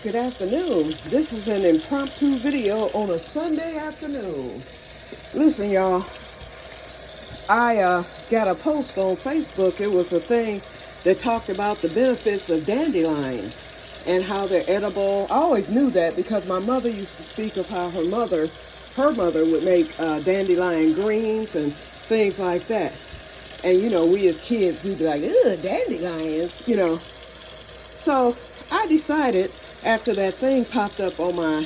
Good afternoon. This is an impromptu video on a Sunday afternoon. Listen, y'all, I got a post on Facebook. It was a thing that talked about the benefits of dandelions and how they're edible. I always knew that because my mother used to speak of how her mother would make dandelion greens and things like that. And, you know, we as kids, we'd be like, ugh, dandelions, you know. So I decided after that thing popped up on my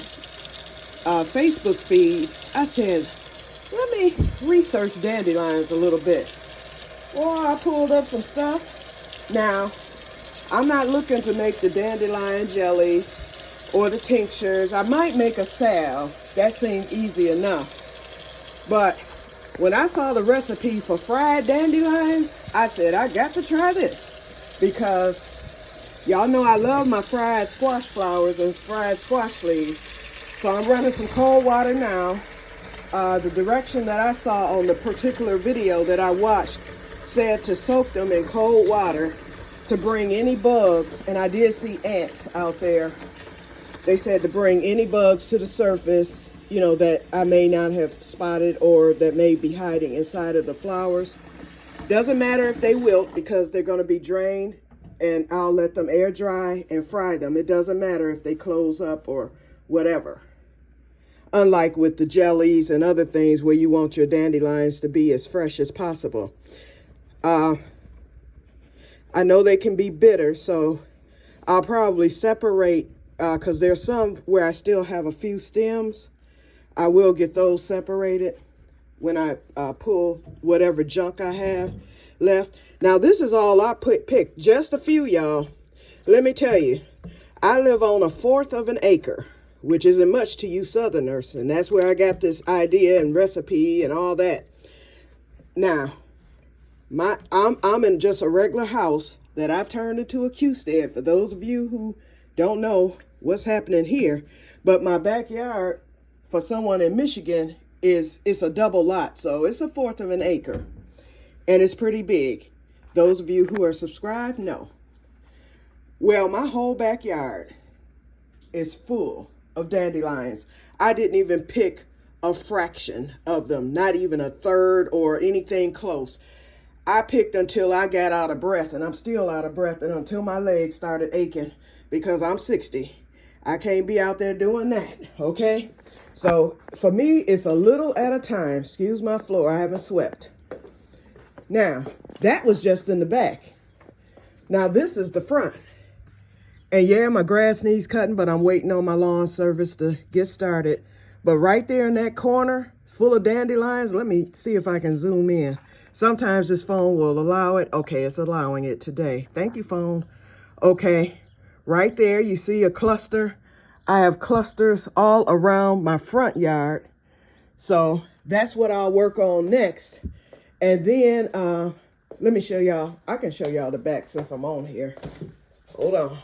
Facebook feed, I said, let me research dandelions a little bit. Well, I pulled up some stuff. Now, I'm not looking to make the dandelion jelly or the tinctures. I might make a salve. That seemed easy enough. But when I saw the recipe for fried dandelions, I said, I got to try this. Because y'all know I love my fried squash flowers and fried squash leaves. So I'm running some cold water now. The direction that I saw on the particular video that I watched said to soak them in cold water to bring any bugs, and I did see ants out there. They said to bring any bugs to the surface, you know, that I may not have spotted or that may be hiding inside of the flowers. Doesn't matter if they wilt because they're going to be drained, and I'll let them air dry and fry them. It doesn't matter if they close up or whatever. Unlike with the jellies and other things where you want your dandelions to be as fresh as possible. I know they can be bitter, so I'll probably separate, because there's some where I still have a few stems. I will get those separated when I pull whatever junk I have left. Now, this is all I picked, just a few, y'all. Let me tell you, I live on 1/4 of an acre, which isn't much to you Southerners, and that's where I got this idea and recipe and all that. Now, I'm in just a regular house that I've turned into a Que-stead. For those of you who don't know what's happening here, but my backyard for someone in Michigan it's a double lot, so it's 1/4 of an acre, and it's pretty big. Those of you who are subscribed know. Well, my whole backyard is full of dandelions. I didn't even pick a fraction of them, not even a third or anything close. I picked until I got out of breath, and I'm still out of breath, and until my legs started aching because I'm 60. I can't be out there doing that, okay? So for me, it's a little at a time. Excuse my floor, I haven't swept. Now, that was just in the back. Now this is the front. And yeah, my grass needs cutting, but I'm waiting on my lawn service to get started. But right there in that corner, it's full of dandelions. Let me see if I can zoom in. Sometimes this phone will allow it. Okay, it's allowing it today. Thank you, phone. Okay, right there, you see a cluster. I have clusters all around my front yard. So that's what I'll work on next. And then, let me show y'all. I can show y'all the back since I'm on here. Hold on.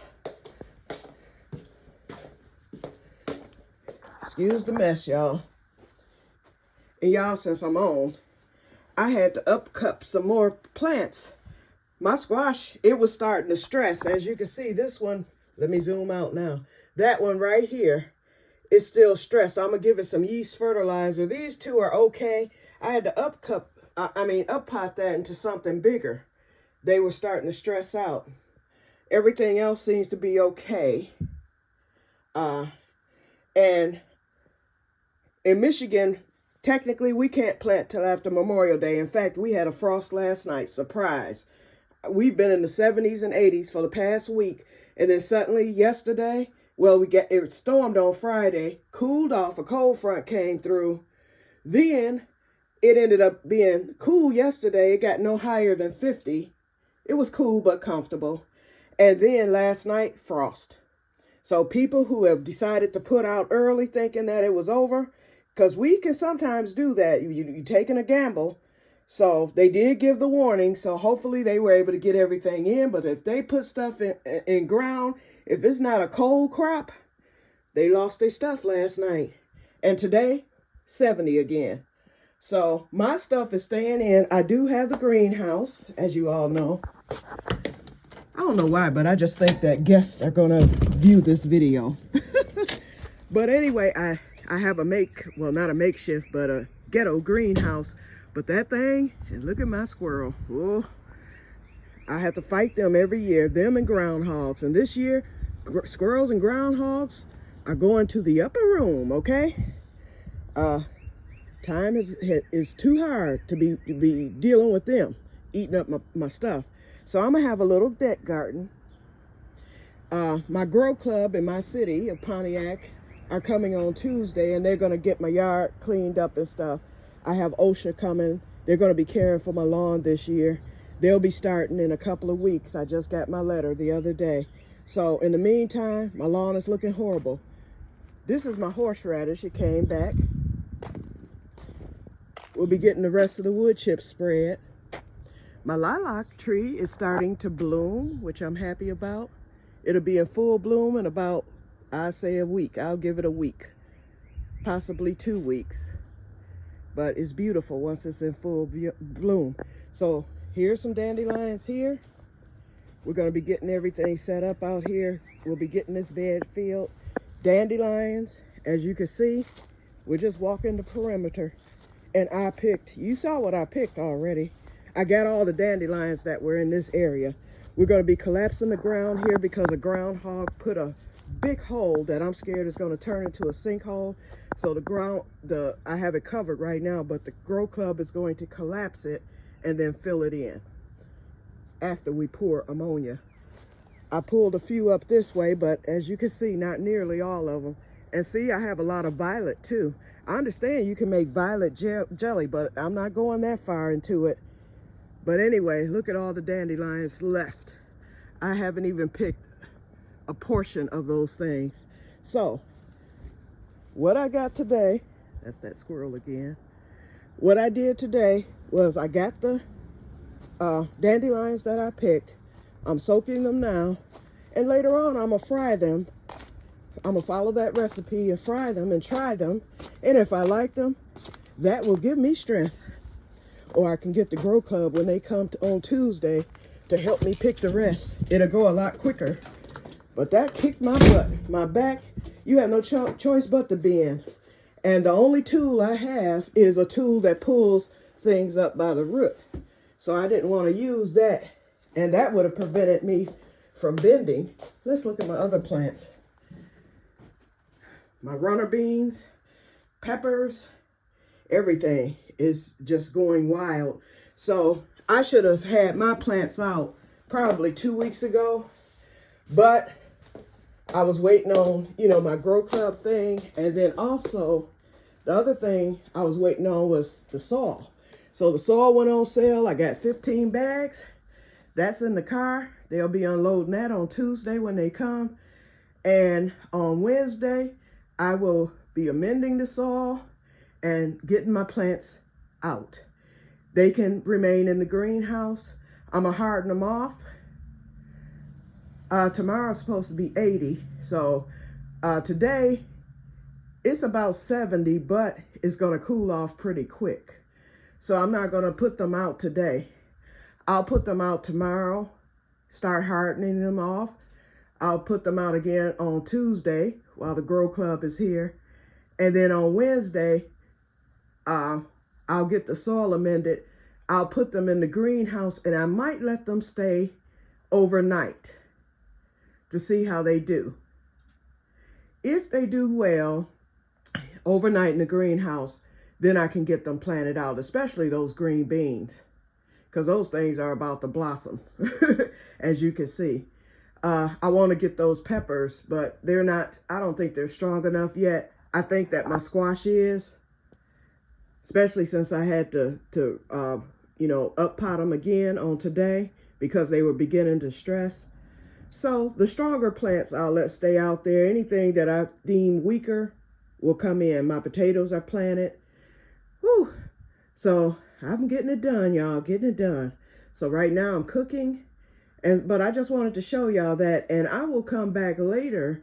Excuse the mess, y'all. And y'all, since I'm on, I had to upcut some more plants. My squash, it was starting to stress. As you can see, this one, let me zoom out now. That one right here is still stressed. I'm going to give it some yeast fertilizer. These two are okay. I had to up-pot that into something bigger. They were starting to stress out. Everything else seems to be okay. And in Michigan, technically, we can't plant till after Memorial Day. In fact, we had a frost last night. Surprise. We've been in the 70s and 80s for the past week. And then suddenly yesterday, well, it stormed on Friday, cooled off, a cold front came through. Then it ended up being cool yesterday. It got no higher than 50. It was cool but comfortable. And then last night, frost. So people who have decided to put out early thinking that it was over, because we can sometimes do that. You're taking a gamble. So they did give the warning. So hopefully they were able to get everything in. But if they put stuff in ground, if it's not a cold crop, they lost their stuff last night. And today, 70 again. So my stuff is staying in. I do have the greenhouse, as you all know. I don't know why, but I just think that guests are gonna view this video. But anyway, I have a well, not a makeshift, but a ghetto greenhouse. But that thing, and look at my squirrel. Oh, I have to fight them every year, them and groundhogs. And this year, squirrels and groundhogs are going to the upper room, okay? Time is too hard to be dealing with them, eating up my stuff. So I'm gonna have a little deck garden. My grow club in my city of Pontiac are coming on Tuesday, and they're gonna get my yard cleaned up and stuff. I have OSHA coming. They're gonna be caring for my lawn this year. They'll be starting in a couple of weeks. I just got my letter the other day. So in the meantime, my lawn is looking horrible. This is my horseradish. It came back. We'll be getting the rest of the wood chips spread. My lilac tree is starting to bloom, which I'm happy about. It'll be in full bloom in about, I say, a week. I'll give it a week, possibly 2 weeks. But it's beautiful once it's in full bloom. So here's some dandelions here. We're gonna be getting everything set up out here. We'll be getting this bed filled. Dandelions, as you can see, we're just walking the perimeter. And you saw what I picked already. I got all the dandelions that were in this area. We're gonna be collapsing the ground here because a groundhog put a big hole that I'm scared is gonna turn into a sinkhole. So I have it covered right now, but the grow club is going to collapse it and then fill it in after we pour ammonia. I pulled a few up this way, but as you can see, not nearly all of them. And see, I have a lot of violet too. I understand you can make violet jelly, but I'm not going that far into it. But anyway, look at all the dandelions left. I haven't even picked a portion of those things. So, what I got today, that's that squirrel again. What I did today was I got the dandelions that I picked. I'm soaking them now. And later on, I'm gonna fry them. I'm gonna follow that recipe and fry them and try them. And if I like them, that will give me strength. Or I can get the grow club when they come on Tuesday to help me pick the rest. It'll go a lot quicker. But that kicked my butt. My back, you have no choice but to bend. And the only tool I have is a tool that pulls things up by the root. So I didn't want to use that. And that would have prevented me from bending. Let's look at my other plants. My runner beans, peppers, everything is just going wild. So I should have had my plants out probably 2 weeks ago, but I was waiting on, my grow club thing. And then also the other thing I was waiting on was the soil. So the soil went on sale. I got 15 bags. That's in the car. They'll be unloading that on Tuesday when they come. And on Wednesday, I will be amending the soil and getting my plants out. They can remain in the greenhouse. I'm gonna harden them off. Tomorrow's supposed to be 80. So today it's about 70, but it's gonna cool off pretty quick. So I'm not gonna put them out today. I'll put them out tomorrow, start hardening them off. I'll put them out again on Tuesday while the grow club is here. And then on Wednesday, I'll get the soil amended. I'll put them in the greenhouse and I might let them stay overnight to see how they do. If they do well overnight in the greenhouse, then I can get them planted out, especially those green beans, because those things are about to blossom, as you can see. I want to get those peppers, but they're not, I don't think they're strong enough yet. I think that my squash is, especially since I had to up pot them again on today because they were beginning to stress. So the stronger plants I'll let stay out there. Anything that I deem weaker will come in. My potatoes are planted. Whew. So I'm getting it done, y'all, getting it done. So right now I'm cooking, but I just wanted to show y'all that, and I will come back later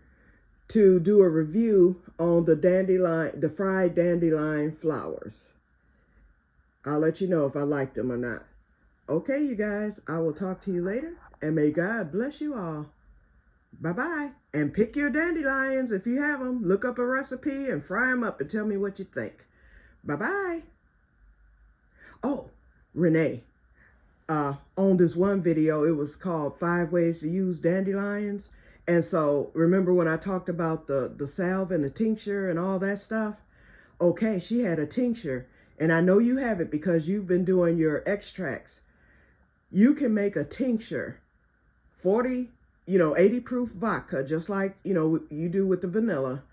to do a review on the fried dandelion flowers. I'll let you know if I like them or not. Okay, you guys, I will talk to you later. and may God bless you all. Bye-bye. And pick your dandelions if you have them. Look up a recipe and fry them up and tell me what you think. Bye-bye. Oh, Renee, on this one video, it was called 5 Ways to Use Dandelions. And so remember when I talked about the salve and the tincture and all that stuff? Okay, she had a tincture. And I know you have it because you've been doing your extracts. You can make a tincture, 80 proof vodka, just like, you do with the vanilla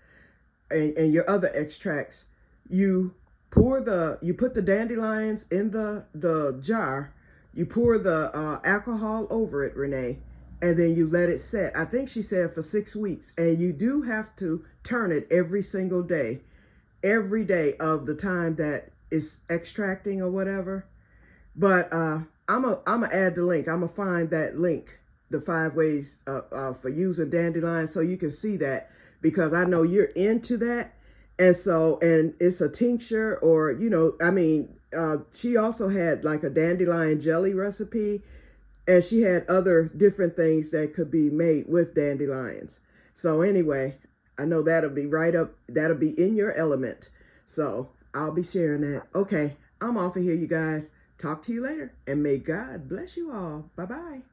and your other extracts. You put the dandelions in the jar. You pour the alcohol over it, Renee, and then you let it set. I think she said for 6 weeks. And you do have to turn it every single day, every day of the time that it's extracting or whatever. But I'm gonna add the link. I'm gonna find that link, the 5 ways for using dandelions, so you can see that, because I know you're into that. And it's a tincture, or, she also had like a dandelion jelly recipe, and she had other different things that could be made with dandelions. So anyway, I know that'll be in your element. So I'll be sharing that. Okay, I'm off of here, you guys. Talk to you later, and may God bless you all. Bye-bye.